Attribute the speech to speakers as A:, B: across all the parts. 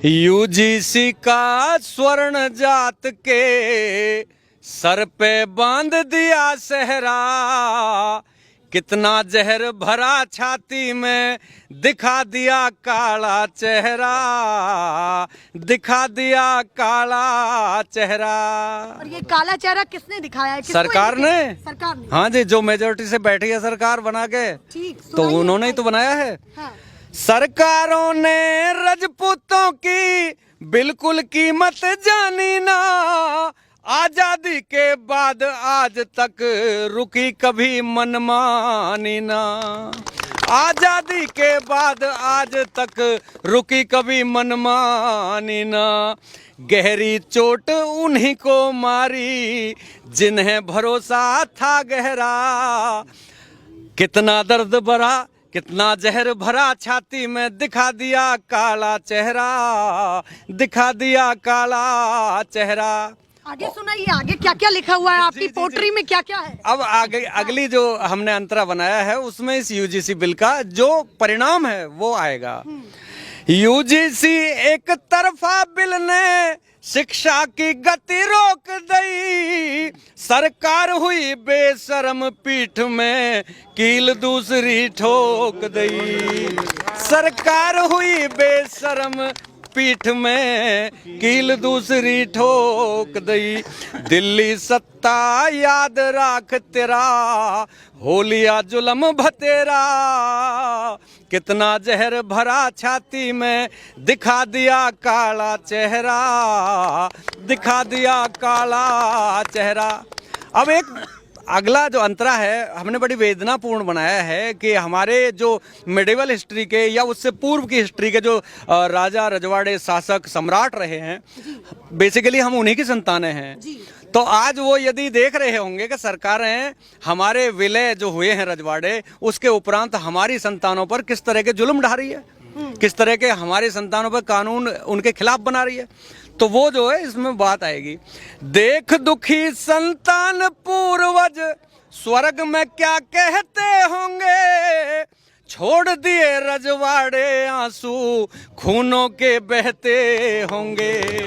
A: UGC का स्वर्ण जात के सर पे बांध दिया सहरा, कितना जहर भरा छाती में दिखा दिया काला चेहरा, दिखा दिया काला चेहरा।
B: और ये काला चेहरा किसने दिखाया है?
A: सरकार ने।
B: सरकार ने?
A: हाँ जी, जो मेजोरिटी से बैठी है सरकार बना के, तो उन्होंने ही तो बनाया है।
B: हाँ।
A: सरकारों ने राजपूतों की बिल्कुल कीमत जानी ना, आजादी के बाद आज तक रुकी कभी मनमानी ना, आजादी के बाद आज तक रुकी कभी मनमानी ना। गहरी चोट उन्हीं को मारी जिन्हें भरोसा था गहरा, कितना दर्द भरा कितना जहर भरा छाती में दिखा दिया काला चेहरा, दिखा दिया काला चेहरा।
B: आगे सुनाइए, आगे क्या क्या लिखा हुआ है आपकी पोट्री में, क्या क्या है? अब
A: आगे अगली जो हमने अंतरा बनाया है उसमें इस यूजीसी बिल का जो परिणाम है वो आएगा। यूजीसी एक तरफा बिल ने शिक्षा की गति रोक दी, सरकार हुई बेशर्म पीठ में कील दूसरी ठोक दी, सरकार हुई बेशर्म पीठ में कील दूसरी ठोक दी। दिल्ली सत्ता याद राख तेरा, होलिया जुलम भतेरा, कितना जहर भरा छाती में दिखा दिया काला चेहरा, दिखा दिया काला चेहरा। अब एक अगला जो अंतरा है हमने बड़ी वेदनापूर्ण बनाया है कि हमारे जो मेडिवल हिस्ट्री के या उससे पूर्व की हिस्ट्री के जो राजा रजवाड़े शासक सम्राट रहे हैं, बेसिकली हम उन्हीं की संतानें हैं। तो आज वो यदि देख रहे होंगे कि सरकारें हमारे विलय जो हुए हैं रजवाड़े, उसके उपरांत हमारी संतानों पर किस तरह के जुल्म ढा रही है, किस तरह के हमारी संतानों पर कानून उनके खिलाफ बना रही है, तो वो जो है इसमें बात आएगी। देख दुखी संतान पूर्वज स्वर्ग में क्या कहते होंगे, छोड़ दिए रजवाड़े आंसू खूनों के बहते होंगे,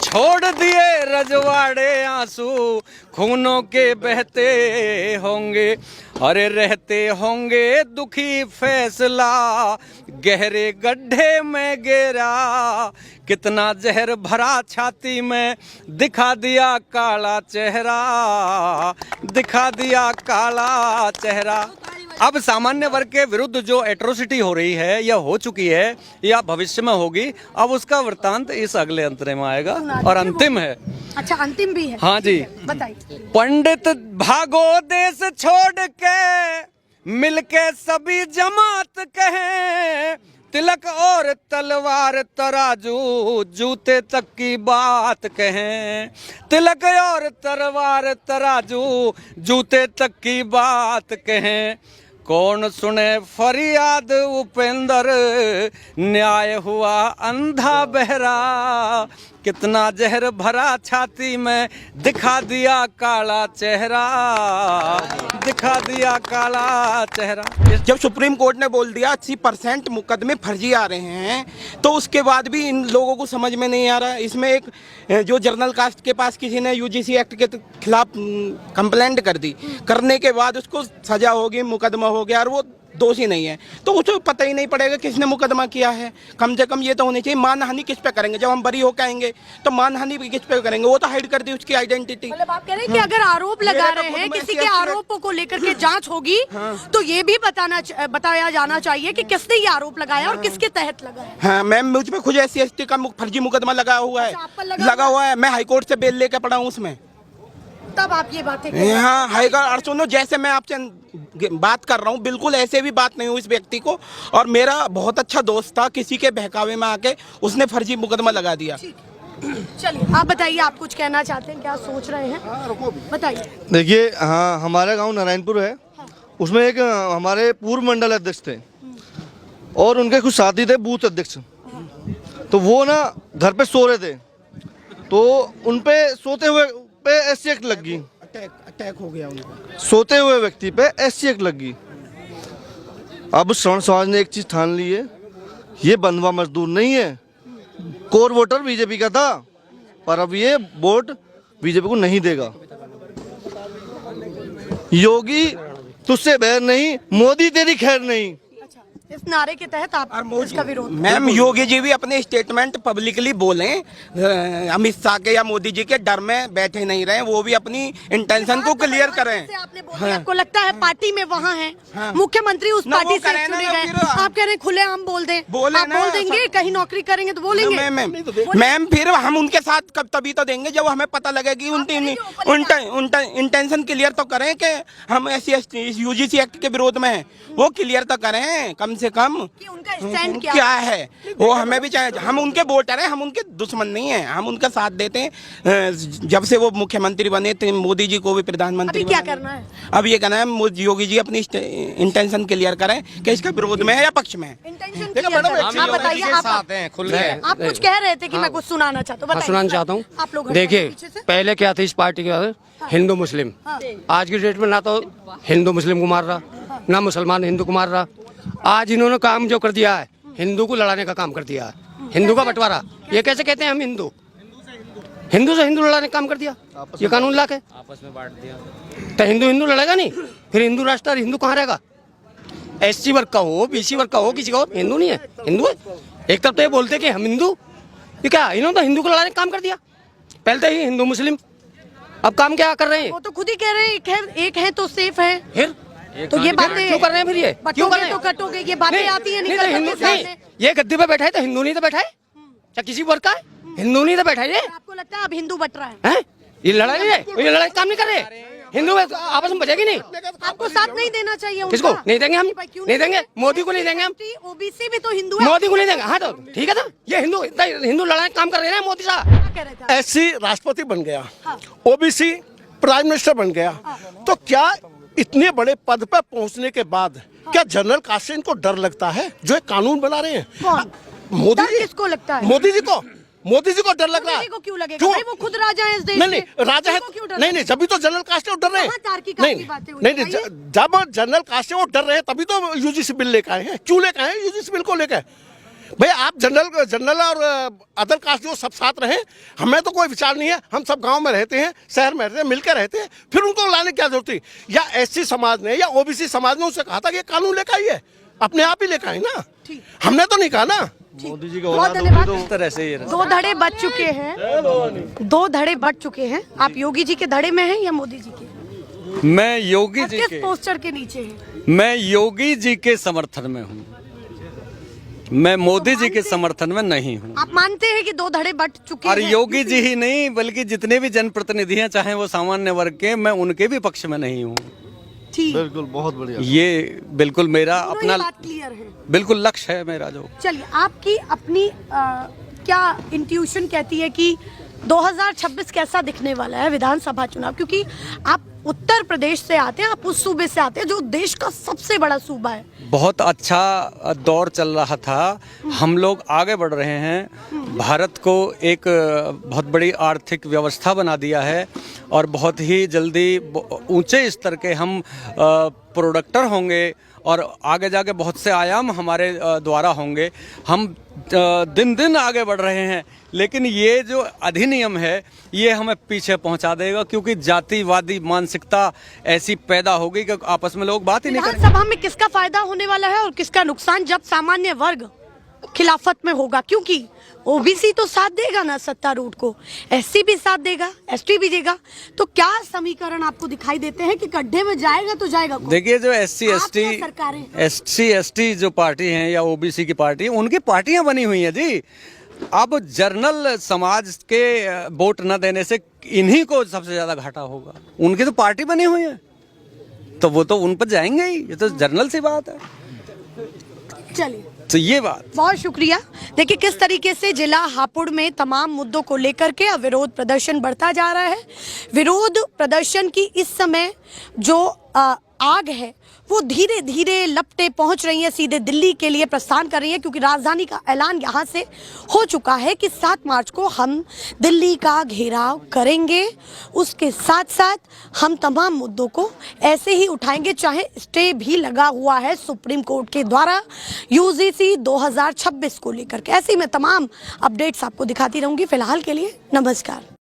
A: छोड़ दिए रजवाड़े आंसू खूनों के बहते होंगे। अरे रहते होंगे दुखी फैसला गहरे गड्ढे में गिरा, कितना जहर भरा छाती में दिखा दिया काला चेहरा, दिखा दिया काला चेहरा। अब सामान्य वर्ग के विरुद्ध जो एट्रोसिटी हो रही है या हो चुकी है या भविष्य में होगी, अब उसका वृत्तांत इस अगले अंतरे में आएगा और अंतिम है।
B: अच्छा, अंतिम भी है?
A: हाँ जी,
B: बताइए।
A: पंडित भागो देश छोड़ के मिलके सभी जमात कहें, तिलक और तलवार तराजू जूते तक की बात कहें, तिलक और तलवार तराजू जूते तक की बात कहें। कौन सुने फरियाद उपेंद्र, न्याय हुआ अंधा बहरा, कितना जहर भरा छाती में दिखा दिया काला चेहरा, दिखा दिया काला चेहरा।
C: जब सुप्रीम कोर्ट ने बोल दिया 80% मुकदमे फर्जी आ रहे हैं, तो उसके बाद भी इन लोगों को समझ में नहीं आ रहा। इसमें एक जो जर्नल कास्ट के पास किसी ने यूजीसी एक्ट के खिलाफ कंप्लेंट कर दी, करने के बाद उसको सजा होगी, मुकदमा हो गया और वो दोषी नहीं है, तो उसको पता ही नहीं पड़ेगा किसने मुकदमा किया है। कम से कम ये तो होनी चाहिए, मानहानि किस पे करेंगे? जब हम बरी होकर आएंगे तो मानहानि किस पे करेंगे? वो तो हाइड कर दी उसकी आइडेंटिटी।
B: मतलब आप कह रहे हैं कि अगर आरोप लगा रहे हैं, किसी के आरोपों को लेकर के जांच होगी, तो ये भी बताया जाना चाहिए कि किसने ये आरोप लगाया और किसके तहत लगाया।
C: हाँ मैम, मुझ पे खुद SC/ST का फर्जी मुकदमा लगा हुआ है। लगा हुआ है, मैं हाईकोर्ट से बेल लेके पड़ा हूँ उसमें।
B: तब आप ये बातें
C: हाँ हाईकोर्ट, सुनो, जैसे मैं आपसे बात कर रहा हूँ बिल्कुल ऐसे भी बात नहीं हुई इस व्यक्ति को। और मेरा बहुत अच्छा दोस्त था, किसी के बहकावे में आके उसने फर्जी मुकदमा लगा दिया।
B: चलिए आप बताइए, आप कुछ कहना चाहते हैं, क्या सोच रहे हैं, बताइए।
D: देखिए, हाँ, हमारा गांव नारायणपुर है, उसमें एक हमारे पूर्व मंडल अध्यक्ष थे और उनके कुछ साथी थे बूथ अध्यक्ष। तो वो ना घर पे सो रहे थे, तो उनपे सोते हुए पे SC एक्ट लग गई,
C: अटैक हो गया उनका,
D: सोते हुए व्यक्ति पे SC एक्ट लग गई। अब श्रवण समाज ने एक चीज ठान ली है, ये बंधुआ मजदूर नहीं है, कोर वोटर बीजेपी का था, पर अब ये वोट बीजेपी को नहीं देगा। योगी तुझसे बैर नहीं, मोदी तेरी खैर नहीं।
B: इस नारे के तहत आप इसका विरोध।
C: मैम योगी जी भी अपने स्टेटमेंट पब्लिकली बोलें, अमित शाह के या मोदी जी के डर में बैठे नहीं रहे, वो भी अपनी इंटेंशन को क्लियर करें।
B: जैसे आपने बोला, आपको लगता है पार्टी में वहाँ है, मुख्यमंत्री उस
C: ना,
B: पार्टी
C: वो
B: से
C: करें ना,
B: चुने गए,
C: फिर
B: आप कह रहे हैं खुले हम बोल दें,
C: बोले
B: आप
C: ना,
B: बोल देंगे कहीं नौकरी करेंगे तो बोलेंगे।
C: मैम फिर हम उनके साथ कब तभी तो देंगे जब हमें पता लगेगी उनकी इंटेंशन क्लियर तो करें कि हम SC UGC एक्ट के विरोध में हैं, वो क्लियर तो करें कम से कम
B: कि उनका स्टैंड
C: क्या है। वो हमें भी चाहिए, हम उनके वोटर हैं, हम उनके दुश्मन नहीं हैं, हम उनका साथ देते हैं। जब से वो मुख्यमंत्री बने थे, मोदी जी को भी प्रधानमंत्री
B: अभी क्या
C: बना
B: करना है?
C: अब ये कहना है योगी जी अपनी इंटेंशन क्लियर करें कि इसका विरोध में है या पक्ष में है।
B: इंटेंशन
C: देखो मैडम,
B: आप बताइए, आप कुछ कह रहे थे कि मैं कुछ सुनाना चाहता हूँ, बताइए।
E: सुनाना चाहता
B: आप लोग
E: हूँ। देखिए पहले क्या थी इस पार्टी के, हिंदू मुस्लिम। आज की डेट में ना तो हिंदू मुस्लिम को मार रहा, ना मुसलमान हिंदू को मार रहा। आज इन्होंने काम जो कर दिया है, हिंदू को लड़ाने का काम कर दिया है, हिंदू का बंटवारा। ये कैसे कहते हैं हम हिंदू से हिंदू लड़ाने का काम कर दिया, ये कानून ला के आपस में बांट दिया। तो हिंदू लड़ेगा नहीं, फिर हिंदू राष्ट्र और हिंदू कहाँ रहेगा? SC वर्ग का हो, BC वर्ग का हो, किसी का हो, हिंदू नहीं है, हिंदू है। एक तरफ तो ये बोलते कि हम हिंदू, ये क्या इन्होंने तो हिंदू को लड़ाने का काम कर दिया। पहले तो ही हिंदू मुस्लिम, अब काम क्या कर रहे हैं?
B: वो तो खुद ही कह रहे हैं एक है तो सेफ है,
E: फिर
B: तो ये बातें
E: क्यों कर रहे हैं? फिर ये क्यों कर रहे
B: तो
E: हैं?
B: कटोगे, ये बातें आती है
E: नहीं तो
B: निकल
E: हिंदू
B: के सामने।
E: नहीं, ये गद्दी पे बैठा है तो हिंदू नहीं तो बैठा है, क्या किसी वर्ग का है? हिंदू नहीं तो बैठा है ये,
B: आपको लगता है अब हिंदू बट रहा है?
E: हैं? ये लड़ाई नहीं है, ये लड़ाई काम नहीं कर रहे। हिंदू आपस में बचेगी नहीं।
B: आपको साथ नहीं देना चाहिए उनका।
E: किसको नहीं देंगे? हम
B: क्यों
E: नहीं देंगे, मोदी को नहीं देंगे हम,
B: ओबीसी भी तो हिंदू है।
E: मोदी को नहीं देंगे। हाँ तो ठीक है ना, ये हिंदू लड़ाई काम कर रहे हैं मोदी साहब।
B: क्या कह रहे थे?
F: SC राष्ट्रपति बन गया, OBC प्राइम मिनिस्टर बन गया, तो क्या इतने बड़े पद पर पहुंचने के बाद क्या जनरल कास्ट से इनको डर लगता है जो एक कानून बना रहे हैं?
B: कौन?
F: मोदी
B: डर
F: जी।
B: किसको लगता है?
F: मोदी जी को डर लग रहा है।
B: मोदी को क्यों लगेगा? भाई वो खुद राजा है इस देश
F: नहीं
B: के।
F: राजा है,
B: उनको क्यों डर
F: नहीं जब भी तो जनरल कास्ट है वो डर रहे हैं।
B: कहाँ तार्किक
F: नहीं
B: आपकी बातें हुई?
F: नहीं जब जनरल कास्ट है वो डर रहे हैं तभी तो UGC बिल लेकर आए हैं। क्यों लेकर आए हैं UGC बिल को लेकर? भाई आप जनरल और अदर कास्ट जो सब साथ रहे, हमें तो कोई विचार नहीं है, हम सब गांव में रहते हैं, शहर में रहते हैं, मिलकर रहते हैं, फिर उनको लाने की क्या जरूरत थी? या SC समाज ने या OBC समाज ने उनसे कहा था कि ये कानून लेकर आइए, अपने आप ही लेकर आए ना, हमने तो नहीं कहा ना।
D: मोदी जी का
B: बहुत
D: औलाद
B: धन्यवाद।
A: इस तरह से ये
B: दो धड़े बच चुके हैं, दो धड़े बच चुके हैं। आप योगी जी के धड़े में हैं या मोदी जी के?
A: मैं योगी
B: आप
A: जी
B: किस
A: के
B: पोस्टर के नीचे हैं?
A: मैं योगी जी के समर्थन में हूँ, मैं मोदी जी के समर्थन में नहीं हूँ।
B: आप मानते हैं कि दो धड़े बट चुके
A: और
B: हैं?
A: योगी जी ही नहीं बल्कि जितने भी जनप्रतिनिधि हैं, चाहे वो सामान्य वर्ग के, मैं उनके भी पक्ष में नहीं हूँ।
B: ठीक,
D: बिल्कुल बहुत बढ़िया।
A: ये बिल्कुल मेरा
B: दोनों ही
A: अपना
B: बात क्लियर है।
A: बिल्कुल लक्ष्य है मेरा जो।
B: चलिए, आपकी अपनी क्या इंट्यूशन कहती है कि 2026 कैसा दिखने वाला है विधानसभा चुनाव? क्योंकि आप उत्तर प्रदेश से आते हैं, आप उस सूबे से आते हैं जो देश का सबसे बड़ा सूबा है।
A: बहुत अच्छा दौर चल रहा था, हम लोग आगे बढ़ रहे हैं, भारत को एक बहुत बड़ी आर्थिक व्यवस्था बना दिया है और बहुत ही जल्दी ऊंचे स्तर के हम प्रोडक्टर होंगे और आगे जाके बहुत से आयाम हमारे द्वारा होंगे। हम दिन दिन आगे बढ़ रहे हैं, लेकिन ये जो अधिनियम है ये हमें पीछे पहुंचा देगा, क्योंकि जातिवादी मानसिकता ऐसी पैदा होगी कि आपस में लोग बात ही नहीं करेंगे।
B: विधानसभा में किसका फायदा होने वाला है और किसका नुकसान जब सामान्य वर्ग खिलाफत में होगा? क्योंकि OBC तो साथ देगा ना सत्तारूढ़ को, SC भी साथ देगा, ST भी देगा, तो क्या समीकरण आपको दिखाई देते हैं कि गड्ढे में जाएगा तो जाएगा कौन?
A: देखिए, जो SC ST जो पार्टी हैं या OBC की पार्टी, उनकी पार्टियां बनी हुई हैं जी। अब जर्नल समाज के वोट न देने से इन्हीं को सबसे ज्यादा घाटा होगा। उनकी तो पार्टी बनी हुई है, तो वो तो उन पर जाएंगे ही, ये तो जर्नल सी बात है।
B: चलिए,
A: तो ये बात।
B: बहुत शुक्रिया। देखिए किस तरीके से जिला हापुड़ में तमाम मुद्दों को लेकर के अब विरोध प्रदर्शन बढ़ता जा रहा है। विरोध प्रदर्शन की इस समय जो आग है वो धीरे धीरे लपटे पहुंच रही हैं, सीधे दिल्ली के लिए प्रस्थान कर रही हैं, क्योंकि राजधानी का ऐलान यहां से हो चुका है कि 7 मार्च को हम दिल्ली का घेराव करेंगे। उसके साथ साथ हम तमाम मुद्दों को ऐसे ही उठाएंगे, चाहे स्टे भी लगा हुआ है सुप्रीम कोर्ट के द्वारा यूजीसी 2026 को लेकर के। ऐसे ही मैं तमाम अपडेट्स आपको दिखाती रहूंगी। फिलहाल के लिए नमस्कार।